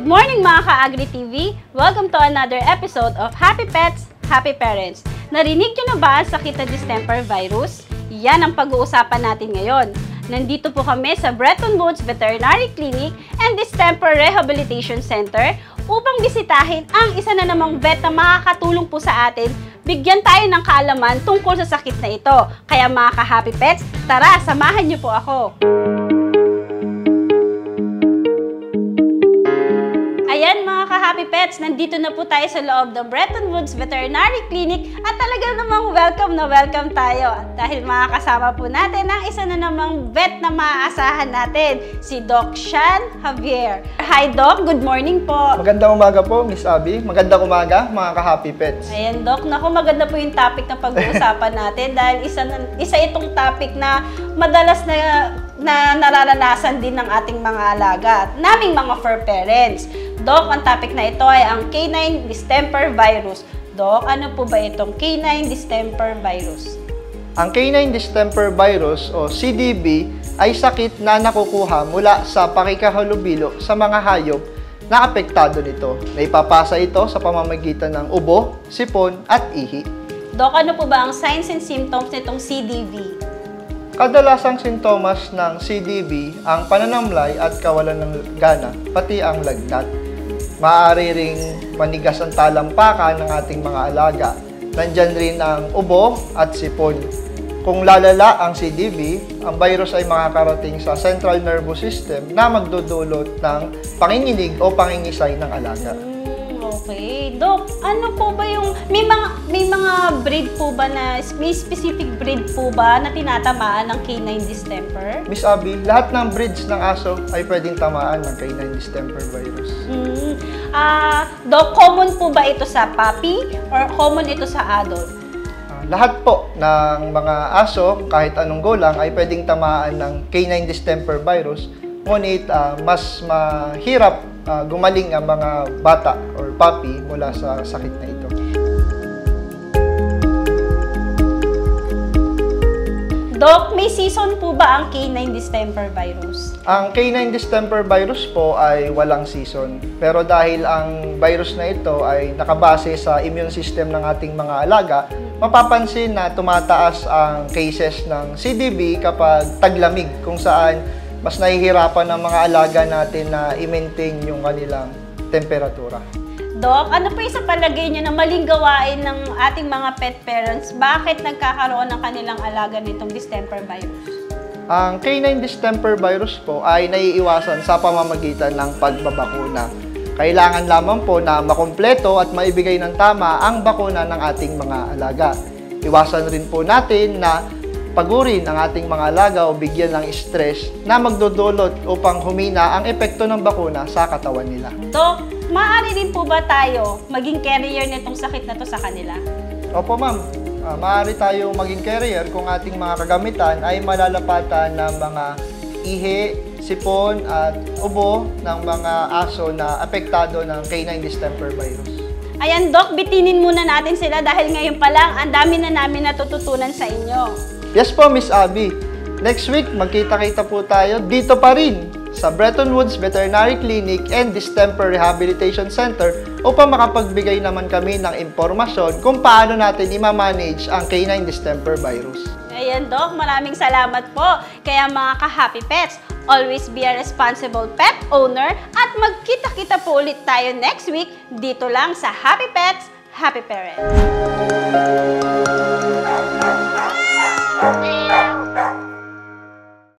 Good morning mga ka-Agri TV! Welcome to another episode of Happy Pets, Happy Parents. Narinig nyo na ba ang sakit na distemper virus? Yan ang pag-uusapan natin ngayon. Nandito po kami sa Bretton Woods Veterinary Clinic and Distemper Rehabilitation Center upang bisitahin ang isa na namang vet na makakatulong po sa atin. Bigyan tayo ng kaalaman tungkol sa sakit na ito. Kaya mga ka-Happy Pets, tara, samahan nyo po ako. Ayan mga ka-Happy Pets, nandito na po tayo sa loob ng Bretton Woods Veterinary Clinic at talaga namang welcome na welcome tayo dahil makakasama po natin ang isa na namang vet na maaasahan natin, si Doc Sean Javier. Hi Doc, good morning po. Magandang umaga po, Miss Abby. Magandang umaga, mga ka-Happy Pets. Ayan Doc, naku maganda po yung topic na pag-uusapan natin dahil isa itong topic na madalas na nararanasan din ng ating mga alaga at naming mga fur parents. Doc, ang topic na ito ay ang Canine Distemper Virus. Doc, ano po ba itong Canine Distemper Virus? Ang Canine Distemper Virus o CDV ay sakit na nakukuha mula sa pakikahalubilo sa mga hayop na apektado nito. Naipapasa ito sa pamamagitan ng ubo, sipon at ihi. Doc, ano po ba ang signs and symptoms nitong CDV? Kadalasang sintomas ng CDV ang pananamlay at kawalan ng gana, pati ang lagnat. Maaari ring manigas ang talampakan ng ating mga alaga. Nandyan rin ang ubo at sipon. Kung lalala ang CDV, ang virus ay makakarating sa central nervous system na magdudulot ng panginginig o pangingisay ng alaga. Okay. Doc, ano po ba yung, may mga breed po ba may specific breed po ba na tinatamaan ng canine distemper? Miss Abby, lahat ng breeds ng aso ay pwedeng tamaan ng canine distemper virus. Doc, common po ba ito sa puppy or common ito sa adult? Lahat po ng mga aso, kahit anong gulang, ay pwedeng tamaan ng canine distemper virus. Ngunit mas mahirap gumaling ang mga bata or puppy mula sa sakit na ito. Doc, may season po ba ang canine distemper virus? Ang canine distemper virus po ay walang season. Pero dahil ang virus na ito ay nakabase sa immune system ng ating mga alaga, mapapansin na tumataas ang cases ng CDV kapag taglamig, kung saan mas nahihirapan ng mga alaga natin na i-maintain yung kanilang temperatura. Doc, ano po yung sa palagay nyo na maling gawain ng ating mga pet parents? Bakit nagkakaroon ng kanilang alaga nitong distemper virus? Ang canine distemper virus po ay naiiwasan sa pamamagitan ng pagbabakuna. Kailangan lamang po na makumpleto at maibigay ng tama ang bakuna ng ating mga alaga. Iwasan rin po natin na pagurin ang ating mga alaga o bigyan ng stress na magdudulot upang humina ang epekto ng bakuna sa katawan nila. Doc, maaari rin po ba tayo maging carrier nitong sakit na to sa kanila? Opo ma'am, maaari tayo maging carrier kung ating mga kagamitan ay malalapatan ng mga ihi, sipon at ubo ng mga aso na apektado ng canine distemper virus. Ayan Doc, bitinin muna natin sila dahil ngayon pa lang ang dami na namin natututunan sa inyo. Yes po, Miss Abby. Next week, magkita-kita po tayo dito pa rin sa Bretton Woods Veterinary Clinic and Distemper Rehabilitation Center upang makapagbigay naman kami ng impormasyon kung paano natin i-manage ang canine distemper virus. Ayan Doc, maraming salamat po. Kaya mga ka-Happy Pets, always be a responsible pet owner at magkita-kita po ulit tayo next week dito lang sa Happy Pets, Happy Parents.